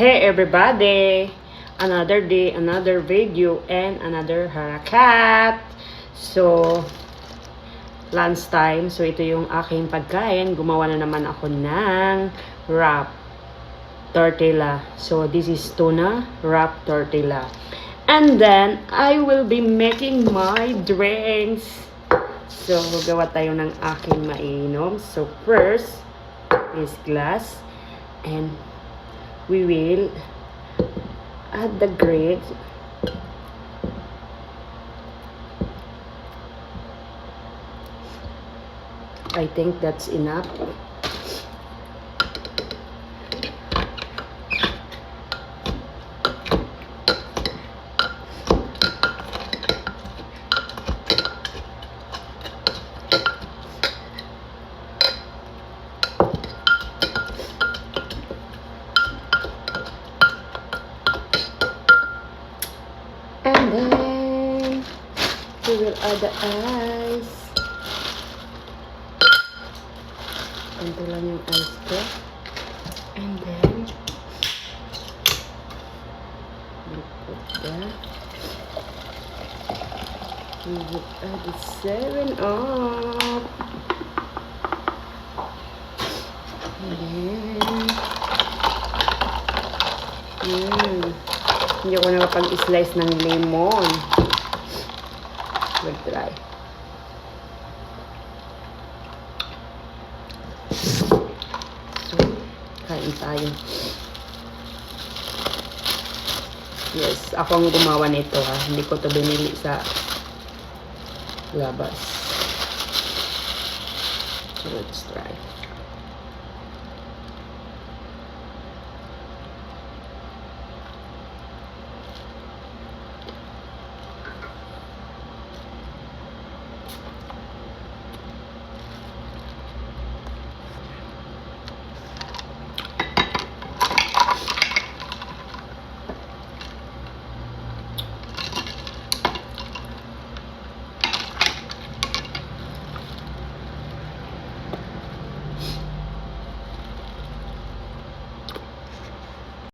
Hey everybody! Another day, another video, and another harakat. So, lunchtime. So, ito yung aking pagkain. Gumawa na naman ako ng wrap tortilla. So, this is tuna wrap tortilla. And then, I will be making my drinks. So, gagawa tayo ng aking mainom. So, first is glass. And we will add the grapes. I think that's enough. And then we will add the ice. Ito lang yung ice ko. And then we put that. We will add the 7-Up. And then hindi ako nakapag-slice ng lemon. We'll try. So, kain tayo. Yes, ako ang gumawa nito ha. Hindi ko to binili sa labas. So, let's try.